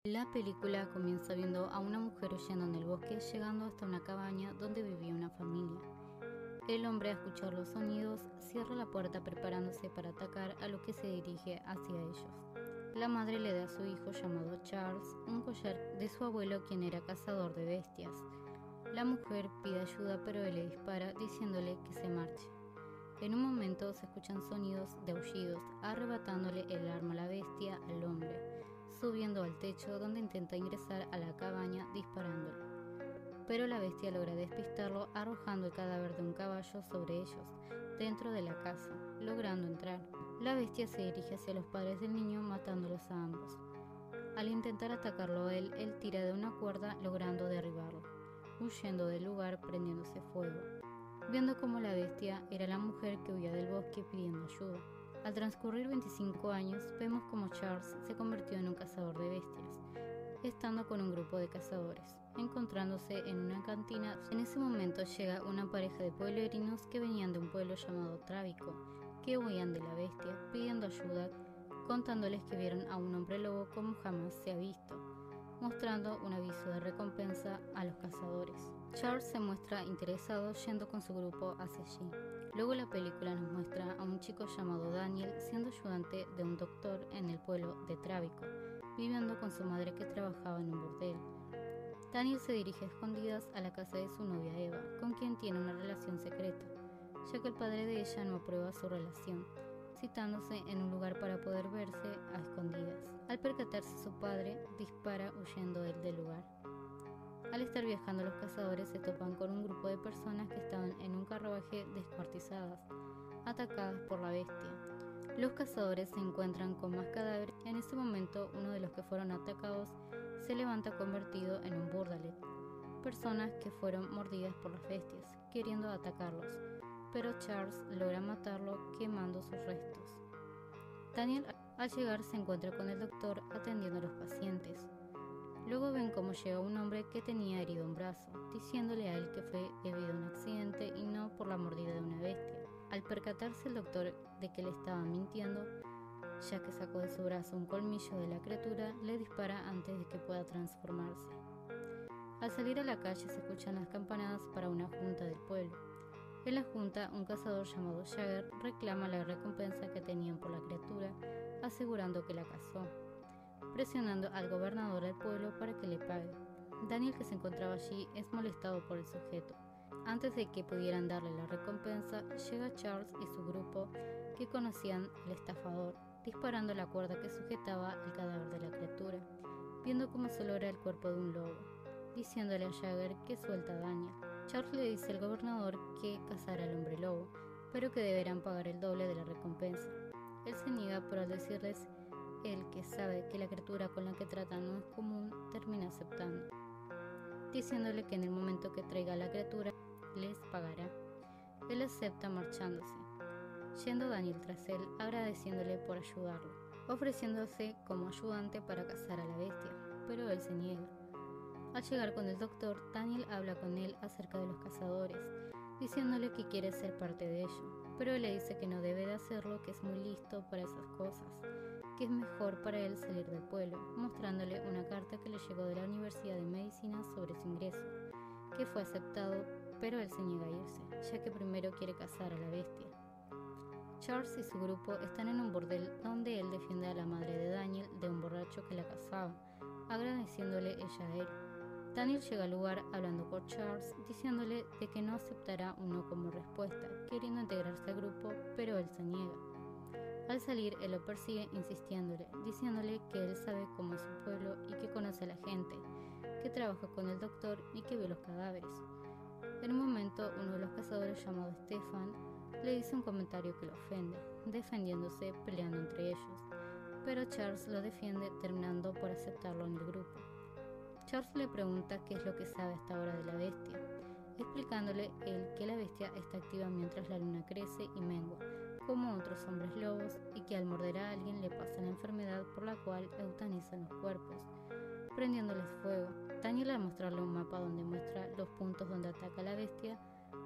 La película comienza viendo a una mujer huyendo en el bosque, llegando hasta una cabaña donde vivía una familia. El hombre, al escuchar los sonidos, cierra la puerta preparándose para atacar, a lo que se dirige hacia ellos. La madre le da a su hijo, llamado Charles, un collar de su abuelo, quien era cazador de bestias. La mujer pide ayuda, pero él le dispara diciéndole que se marche. En un momento se escuchan sonidos de aullidos, arrebatándole el arma a la bestia al hombre, subiendo al techo donde intenta ingresar a la cabaña disparándole. Pero la bestia logra despistarlo, arrojando el cadáver de un caballo sobre ellos, dentro de la casa, logrando entrar. La bestia se dirige hacia los padres del niño, matándolos a ambos. Al intentar atacarlo a él, tira de una cuerda, logrando derribarlo, huyendo del lugar, prendiéndose fuego, viendo cómo la bestia era la mujer que huía del bosque pidiendo ayuda. Al transcurrir 25 años, vemos cómo Charles se convirtió en un cazador de bestias, estando con un grupo de cazadores, encontrándose en una cantina. En ese momento llega una pareja de pueblerinos que venían de un pueblo llamado Trábico, que huían de la bestia, pidiendo ayuda, contándoles que vieron a un hombre lobo como jamás se ha visto, mostrando un aviso de recompensa a los cazadores. Charles se muestra interesado yendo con su grupo hacia allí. Luego la película nos muestra a un chico llamado Daniel siendo ayudante de un doctor en el pueblo de Trábico, viviendo con su madre que trabajaba en un burdel. Daniel se dirige a escondidas a la casa de su novia Eva, con quien tiene una relación secreta, ya que el padre de ella no aprueba su relación, citándose en un lugar para poder verse a escondidas. Al percatarse su padre, dispara huyendo él del lugar. Al estar viajando, los cazadores se topan con un grupo de personas que estaban en un carruaje descuartizadas, atacadas por la bestia. Los cazadores se encuentran con más cadáveres. En ese momento, uno de los que fueron atacados se levanta convertido en un burdalet, personas que fueron mordidas por las bestias, queriendo atacarlos, pero Charles logra matarlo quemando sus restos. Daniel, al llegar, se encuentra con el doctor atendiendo a los pacientes. Luego ven cómo llega un hombre que tenía herido un brazo, diciéndole a él que fue debido a un accidente y no por la mordida de una bestia. Al percatarse el doctor de que le estaba mintiendo, ya que sacó de su brazo un colmillo de la criatura, le dispara antes de que pueda transformarse. Al salir a la calle se escuchan las campanadas para una junta del pueblo. En la junta, un cazador llamado Jagger reclama la recompensa que tenían por la criatura, asegurando que la cazó, presionando al gobernador del pueblo para que le pague. Daniel, que se encontraba allí, es molestado por el sujeto. Antes de que pudieran darle la recompensa, llega Charles y su grupo, que conocían al estafador, disparando la cuerda que sujetaba el cadáver de la criatura, viendo cómo se logra el cuerpo de un lobo, diciéndole a Jagger que suelta a Daniel. Charles le dice al gobernador que cazará al hombre lobo, pero que deberán pagar el doble de la recompensa. Él se niega, pero al decirles él que sabe que la criatura con la que tratan no es común, termina aceptando, diciéndole que en el momento que traiga a la criatura les pagará. Él acepta marchándose, yendo Daniel tras él, agradeciéndole por ayudarlo, ofreciéndose como ayudante para cazar a la bestia, pero él se niega. Al llegar con el doctor, Daniel habla con él acerca de los cazadores, diciéndole que quiere ser parte de ello, pero él le dice que no debe de hacerlo, que es muy listo para esas cosas, que es mejor para él salir del pueblo, mostrándole una carta que le llegó de la Universidad de Medicina sobre su ingreso, que fue aceptado, pero él se niega a irse, ya que primero quiere cazar a la bestia. Charles y su grupo están en un burdel donde él defiende a la madre de Daniel de un borracho que la cazaba, agradeciéndole ella a él. Daniel llega al lugar hablando por Charles, diciéndole de que no aceptará un no como respuesta, queriendo integrarse al grupo, pero él se niega. Al salir, él lo persigue insistiéndole, diciéndole que él sabe cómo es su pueblo y que conoce a la gente, que trabaja con el doctor y que ve los cadáveres. En un momento, uno de los cazadores, llamado Stefan, le dice un comentario que lo ofende, defendiéndose, peleando entre ellos, pero Charles lo defiende, terminando por aceptarlo en el grupo. Charles le pregunta qué es lo que sabe hasta ahora de la bestia, explicándole él que la bestia está activa mientras la luna crece y mengua, como otros hombres lobos, y que al morder a alguien le pasa la enfermedad por la cual eutanizan los cuerpos, prendiéndoles fuego. Daniel, al mostrarle un mapa donde muestra los puntos donde ataca la bestia,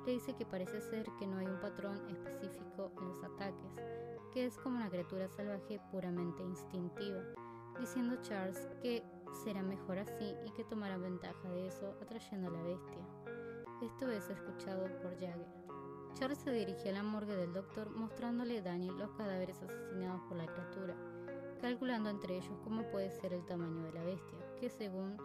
le dice que parece ser que no hay un patrón específico en los ataques, que es como una criatura salvaje puramente instintiva, diciendo Charles que será mejor así y que tomarán ventaja de eso atrayendo a la bestia. Esto es escuchado por Jagger. Charles se dirige a la morgue del doctor mostrándole a Daniel los cadáveres asesinados por la criatura, calculando entre ellos cómo puede ser el tamaño de la bestia, que según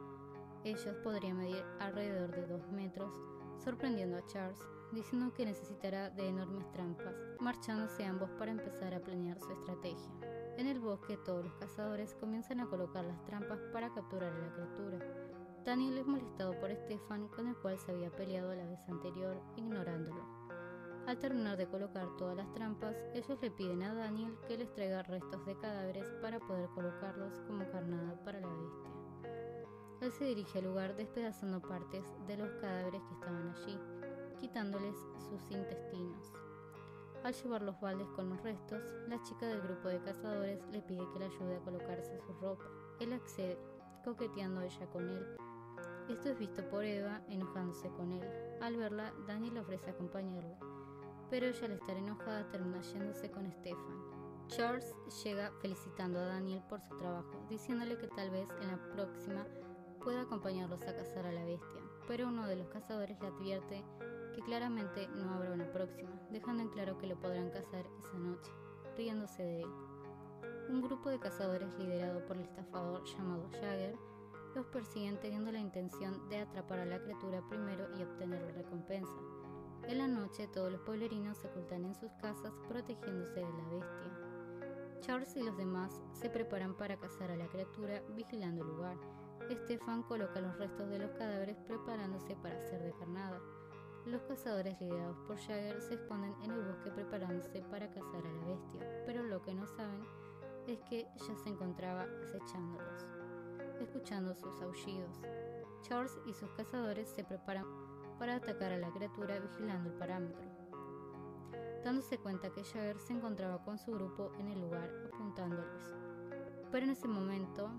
ellos podría medir alrededor de 2 metros, sorprendiendo a Charles, diciendo que necesitará de enormes trampas, marchándose ambos para empezar a planear su estrategia. En el bosque todos los cazadores comienzan a colocar las trampas para capturar a la criatura. Daniel es molestado por Stefan, con el cual se había peleado la vez anterior, ignorándolo. Al terminar de colocar todas las trampas, ellos le piden a Daniel que les traiga restos de cadáveres para poder colocarlos como carnada para la bestia. Él se dirige al lugar despedazando partes de los cadáveres que estaban allí, quitándoles sus intestinos. Al llevar los baldes con los restos, la chica del grupo de cazadores le pide que le ayude a colocarse su ropa. Él accede, coqueteando ella con él. Esto es visto por Eva, enojándose con él. Al verla, Daniel le ofrece acompañarla, pero ella al estar enojada termina yéndose con Stefan. Charles llega felicitando a Daniel por su trabajo, diciéndole que tal vez en la próxima pueda acompañarlos a cazar a la bestia, pero uno de los cazadores le advierte que claramente no habrá una próxima, dejando en claro que lo podrán cazar esa noche, riéndose de él. Un grupo de cazadores liderado por el estafador llamado Jagger los persiguen teniendo la intención de atrapar a la criatura primero y obtener la recompensa. En la noche todos los pueblerinos se ocultan en sus casas protegiéndose de la bestia. Charles y los demás se preparan para cazar a la criatura vigilando el lugar. Stefan coloca los restos de los cadáveres preparándose para hacer de carnada. Los cazadores liderados por Jagger se esconden en el bosque preparándose para cazar a la bestia, pero lo que no saben es que ya se encontraba acechándolos, escuchando sus aullidos. Charles y sus cazadores se preparan para atacar a la criatura vigilando el parámetro, dándose cuenta que Jagger se encontraba con su grupo en el lugar apuntándoles. Pero en ese momento,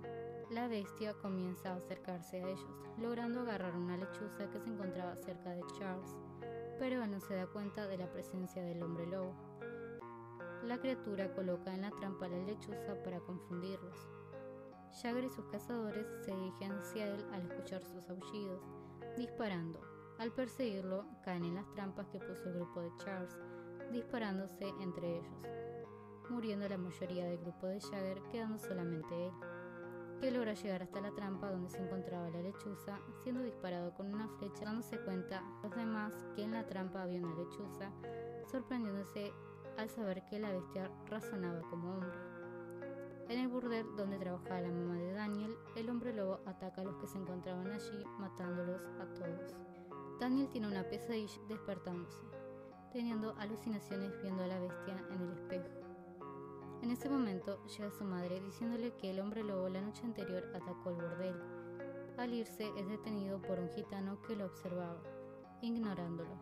la bestia comienza a acercarse a ellos, logrando agarrar una lechuza que se encontraba cerca de Charles, pero él no se da cuenta de la presencia del hombre lobo. La criatura coloca en la trampa la lechuza para confundirlos. Jagger y sus cazadores se dirigen hacia él al escuchar sus aullidos, disparando. Al perseguirlo, caen en las trampas que puso el grupo de Charles, disparándose entre ellos, muriendo la mayoría del grupo de Jagger, quedando solamente él, que logra llegar hasta la trampa donde se encontraba la lechuza, siendo disparado con una flecha, dándose cuenta los demás que en la trampa había una lechuza, sorprendiéndose al saber que la bestia razonaba como hombre. En el burdel donde trabajaba la mamá de Daniel, el hombre lobo ataca a los que se encontraban allí, matándolos a todos. Daniel tiene una pesadilla despertándose, teniendo alucinaciones viendo a la bestia en el espejo. En ese momento llega su madre diciéndole que el hombre lobo la noche anterior atacó el burdel. Al irse es detenido por un gitano que lo observaba, ignorándolo,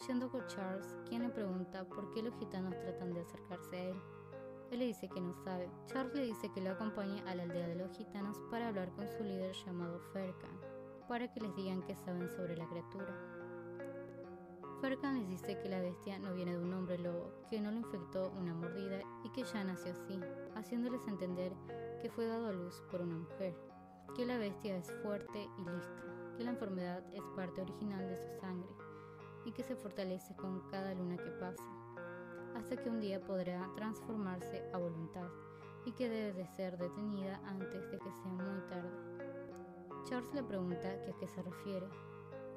yendo con Charles, quien le pregunta por qué los gitanos tratan de acercarse a él. Él le dice que no sabe. Charles le dice que lo acompañe a la aldea de los gitanos para hablar con su líder llamado Ferkan, para que les digan qué saben sobre la criatura. Ferkan les dice que la bestia no viene de un hombre lobo, que no lo infectó una mordida y que ya nació así, haciéndoles entender que fue dado a luz por una mujer, que la bestia es fuerte y lista, que la enfermedad es parte original de su sangre y que se fortalece con cada luna que pasa, hasta que un día podrá transformarse a voluntad y que debe de ser detenida antes de que sea muy tarde. Charles le pregunta que a qué se refiere.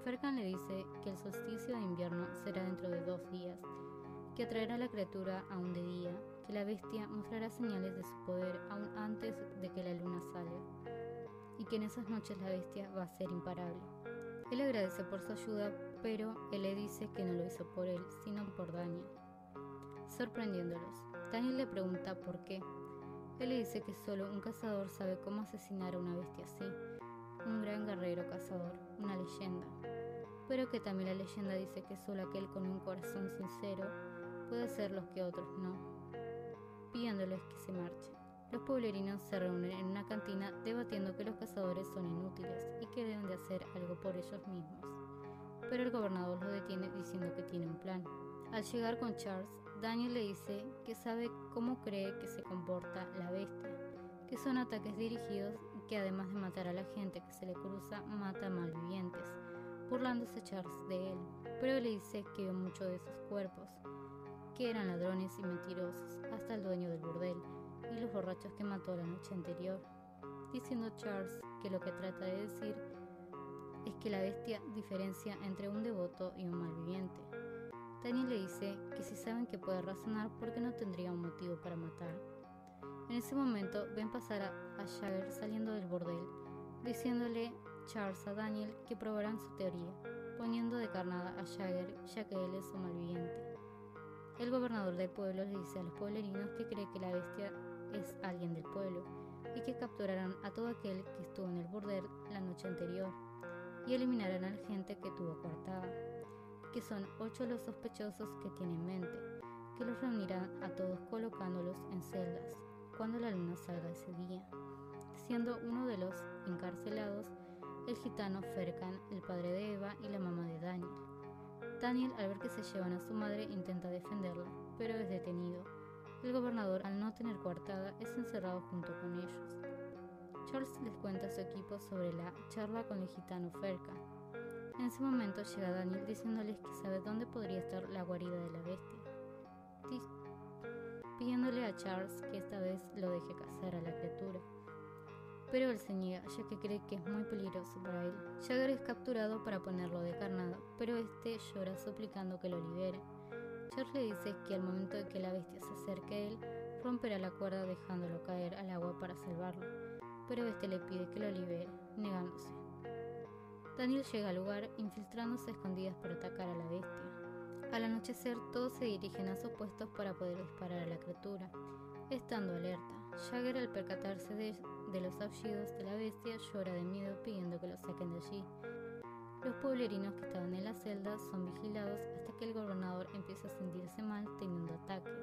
Ferkan le dice que el solsticio de invierno será dentro de 2 días, que atraerá a la criatura aún de día, que la bestia mostrará señales de su poder aún antes de que la luna salga, y que en esas noches la bestia va a ser imparable. Él agradece por su ayuda, pero él le dice que no lo hizo por él, sino por Daniel. Sorprendiéndolos, Daniel le pregunta por qué. Él le dice que solo un cazador sabe cómo asesinar a una bestia así, un gran guerrero cazador, una leyenda, pero que también la leyenda dice que solo aquel con un corazón sincero puede ser los que otros no, pidiéndoles que se marchen. Los pueblerinos se reúnen en una cantina debatiendo que los cazadores son inútiles y que deben de hacer algo por ellos mismos, pero el gobernador los detiene diciendo que tiene un plan. Al llegar con Charles, Daniel le dice que sabe cómo cree que se comporta la bestia, que son ataques dirigidos y que además de matar a la gente que se le cruza, mata a malvivientes, burlándose Charles de él, pero le dice que vio muchos de esos cuerpos, que eran ladrones y mentirosos, hasta el dueño del burdel y los borrachos que mató la noche anterior, diciendo Charles que lo que trata de decir es que la bestia diferencia entre un devoto y un malviviente. Daniel le dice que si saben que puede razonar, ¿por qué no tendría un motivo para matar? En ese momento ven pasar a Jagger saliendo del burdel, diciéndole Charles a Daniel que probarán su teoría, poniendo de carnada a Jagger ya que él es un malviviente. El gobernador del pueblo le dice a los pueblerinos que cree que la bestia es alguien del pueblo y que capturarán a todo aquel que estuvo en el burdel la noche anterior y eliminarán a la gente que tuvo coartada, que son 8 los sospechosos que tiene en mente, que los reunirán a todos colocándolos en celdas cuando la luna salga ese día, siendo uno de los encarcelados el gitano Ferkan, el padre de Eva y la mamá de Daniel. Daniel, al ver que se llevan a su madre, intenta defenderla, pero es detenido. El gobernador, al no tener coartada, es encerrado junto con ellos. Charles les cuenta a su equipo sobre la charla con el gitano Ferkan. En ese momento llega Daniel diciéndoles que sabe dónde podría estar la guarida de la bestia, pidiéndole a Charles que esta vez lo deje cazar a la criatura. Pero él se niega, ya que cree que es muy peligroso para él. Jagger es capturado para ponerlo de carnada, pero este llora suplicando que lo libere. Charles le dice que al momento de que la bestia se acerque a él, romperá la cuerda dejándolo caer al agua para salvarlo, pero este le pide que lo libere, negándose. Daniel llega al lugar, infiltrándose a escondidas para atacar a la bestia. Al anochecer, todos se dirigen a sus puestos para poder disparar a la criatura, estando alerta. Jagger, al percatarse de los aullidos de la bestia, llora de miedo pidiendo que lo saquen de allí. Los pueblerinos que estaban en la celda son vigilados hasta que el gobernador empieza a sentirse mal teniendo ataques,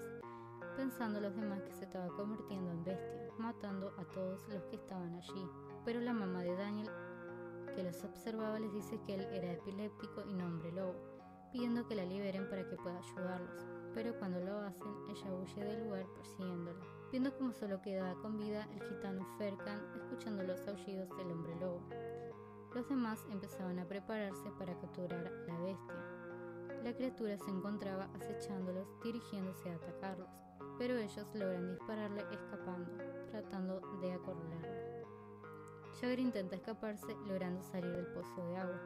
pensando los demás que se estaba convirtiendo en bestia, matando a todos los que estaban allí. Pero la mamá de Daniel, que los observaba, les dice que él era epiléptico y no hombre lobo, pidiendo que la liberen para que pueda ayudarlos, pero cuando lo hacen, ella huye del lugar persiguiéndola. Viendo cómo solo quedaba con vida el gitano Ferkan, escuchando los aullidos del hombre lobo. Los demás empezaban a prepararse para capturar a la bestia. La criatura se encontraba acechándolos, dirigiéndose a atacarlos, pero ellos logran dispararle escapando, tratando de acorralarlo. Jagger intenta escaparse, logrando salir del pozo de agua.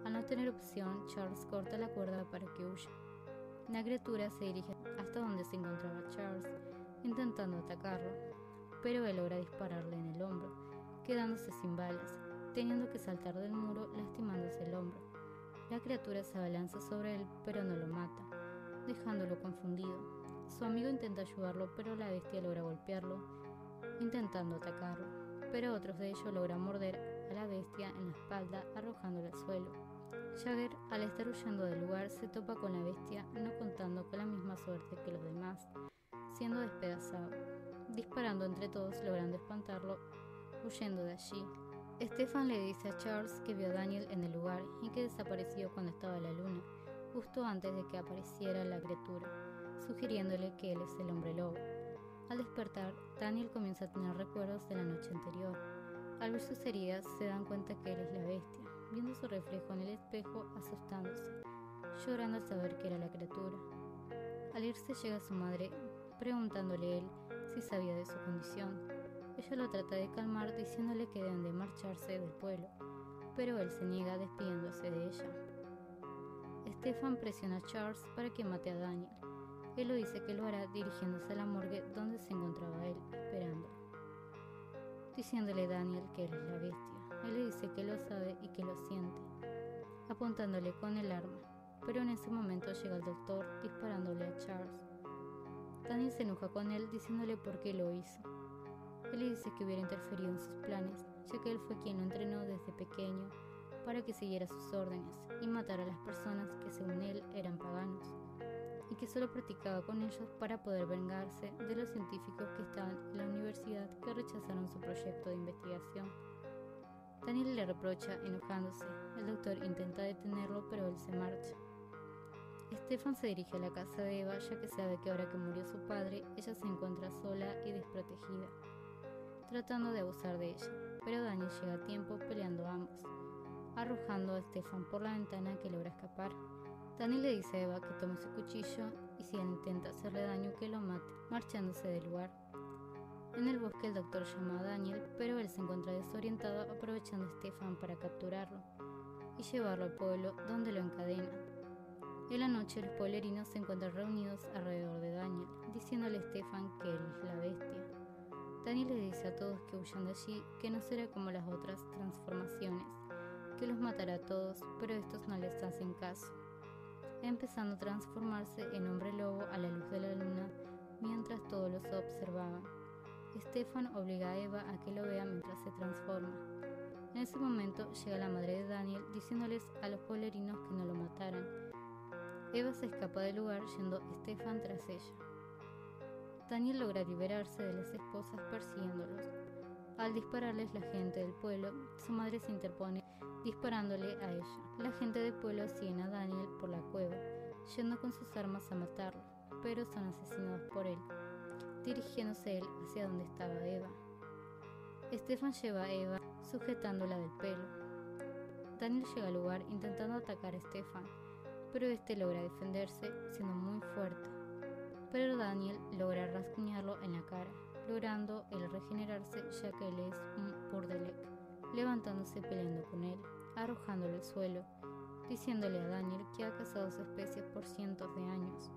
Al no tener opción, Charles corta la cuerda para que huya. La criatura se dirige hasta donde se encontraba Charles, intentando atacarlo, pero él logra dispararle en el hombro, quedándose sin balas, teniendo que saltar del muro, lastimándose el hombro. La criatura se abalanza sobre él, pero no lo mata, dejándolo confundido. Su amigo intenta ayudarlo, pero la bestia logra golpearlo, intentando atacarlo, pero otros de ellos logran morder a la bestia en la espalda, arrojándola al suelo. Jagger, al estar huyendo del lugar, se topa con la bestia, no contando con la misma suerte que los demás, siendo despedazado, disparando entre todos, logrando espantarlo, huyendo de allí. Stefan le dice a Charles que vio a Daniel en el lugar y que desapareció cuando estaba la luna, justo antes de que apareciera la criatura, sugiriéndole que él es el hombre lobo. Al despertar, Daniel comienza a tener recuerdos de la noche anterior. Al ver sus heridas, se dan cuenta que él es la bestia, viendo su reflejo en el espejo, asustándose, llorando al saber que era la criatura. Al irse, llega su madre, preguntándole él si sabía de su condición. Ella lo trata de calmar, diciéndole que deben de marcharse del pueblo, pero él se niega, despidiéndose de ella. Stefan presiona a Charles para que mate a Daniel. Él lo dice que lo hará dirigiéndose a la morgue donde se encontraba él, esperándolo, diciéndole a Daniel que él es la bestia. Él le dice que lo sabe y que lo siente, apuntándole con el arma, pero en ese momento llega el doctor disparándole a Charles. Daniel se enoja con él, diciéndole por qué lo hizo. Él le dice que hubiera interferido en sus planes, ya que él fue quien lo entrenó desde pequeño para que siguiera sus órdenes y matara a las personas que según él eran paganos, y que solo practicaba con ellos para poder vengarse de los científicos que estaban en la universidad que rechazaron su proyecto de investigación. Daniel le reprocha, enojándose. El doctor intenta detenerlo, pero él se marcha. Stefan se dirige a la casa de Eva, ya que sabe que ahora que murió su padre, ella se encuentra sola y desprotegida, tratando de abusar de ella. pero Daniel llega a tiempo peleando a ambos, arrojando a Stefan por la ventana, que logra escapar. Daniel le dice a Eva que tome su cuchillo y si él intenta hacerle daño que lo mate, marchándose del lugar. En el bosque el doctor llama a Daniel, pero él se encuentra desorientado, aprovechando a Stefan para capturarlo y llevarlo al pueblo, donde lo encadenan. En la noche los pueblerinos se encuentran reunidos alrededor de Daniel, diciéndole a Stefan que él es la bestia. Daniel le dice a todos que huyan de allí, que no será como las otras transformaciones, que los matará a todos, pero estos no les hacen caso, empezando a transformarse en hombre lobo a la luz de la luna, mientras todos los observaban. Stefan obliga a Eva a que lo vea mientras se transforma. En ese momento llega la madre de Daniel, diciéndoles a los pueblerinos que no lo mataran. Eva se escapa del lugar, yendo Stefan tras ella. Daniel logra liberarse de las esposas persiguiéndolos. Al dispararles la gente del pueblo, su madre se interpone disparándole a ella. La gente del pueblo sigue a Daniel por la cueva, yendo con sus armas a matarlo, pero son asesinados por él, dirigiéndose él hacia donde estaba Eva. Stefan lleva a Eva sujetándola del pelo. Daniel llega al lugar intentando atacar a Stefan, pero este logra defenderse siendo muy fuerte. Pero Daniel logra rasguñarlo en la cara, logrando él regenerarse, ya que él es un Urdelek, levantándose peleando con él, arrojándolo al suelo, diciéndole a Daniel que ha cazado su especie por cientos de años.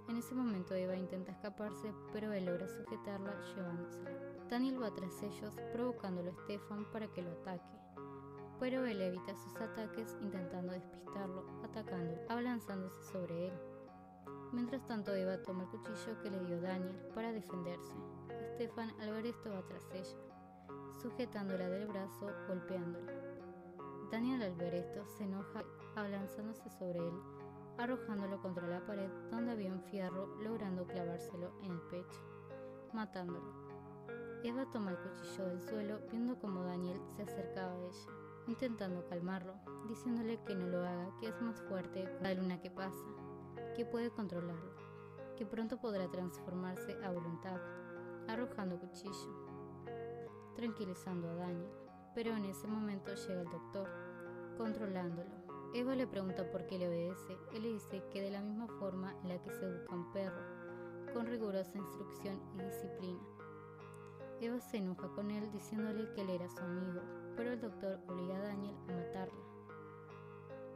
En ese momento Eva intenta escaparse, pero él logra sujetarla llevándosela. Daniel va tras ellos, provocándolo a Stefan para que lo ataque, pero él evita sus ataques intentando despistarlo, atacándolo, abalanzándose sobre él. Mientras tanto Eva toma el cuchillo que le dio Daniel para defenderse. Stefan al ver esto va tras ella, sujetándola del brazo, golpeándola. Daniel al ver esto se enoja, abalanzándose sobre él, arrojándolo contra la pared donde había un fierro, logrando clavárselo en el pecho, matándolo. Eva toma el cuchillo del suelo, viendo cómo Daniel se acercaba a ella, intentando calmarlo, diciéndole que no lo haga, que es más fuerte con la luna que pasa, que puede controlarlo, que pronto podrá transformarse a voluntad, arrojando cuchillo, tranquilizando a Daniel. Pero en ese momento llega el doctor, controlándolo. Eva le pregunta por qué le obedece. Él le dice que de la misma forma en la que se educa un perro, con rigurosa instrucción y disciplina. Eva se enoja con él diciéndole que él era su amigo, pero el doctor obliga a Daniel a matarla.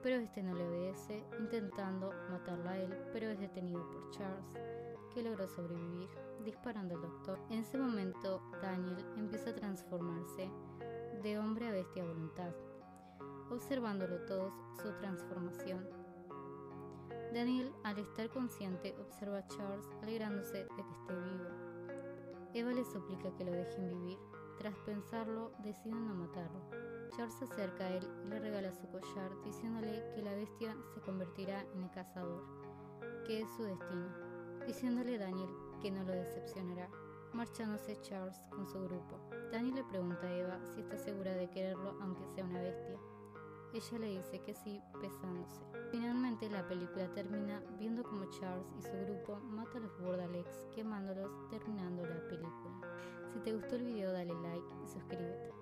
Pero este no le obedece, intentando matarla a él, pero es detenido por Charles, que logró sobrevivir, disparando al doctor. En ese momento Daniel empieza a transformarse de hombre a bestia a voluntad, observándolo todos su transformación. Daniel, al estar consciente, observa a Charles alegrándose de que esté vivo. Eva le suplica que lo dejen vivir. Tras pensarlo, deciden no matarlo. Charles se acerca a él y le regala su collar, diciéndole que la bestia se convertirá en el cazador, que es su destino, diciéndole a Daniel que no lo decepcionará, marchándose Charles con su grupo. Daniel le pregunta a Eva si está segura de quererlo aunque sea una bestia. Ella le dice que sí, besándose. Finalmente la película termina viendo como Charles y su grupo matan a los Bordaleks, quemándolos, terminando la película. Si te gustó el video dale like y suscríbete.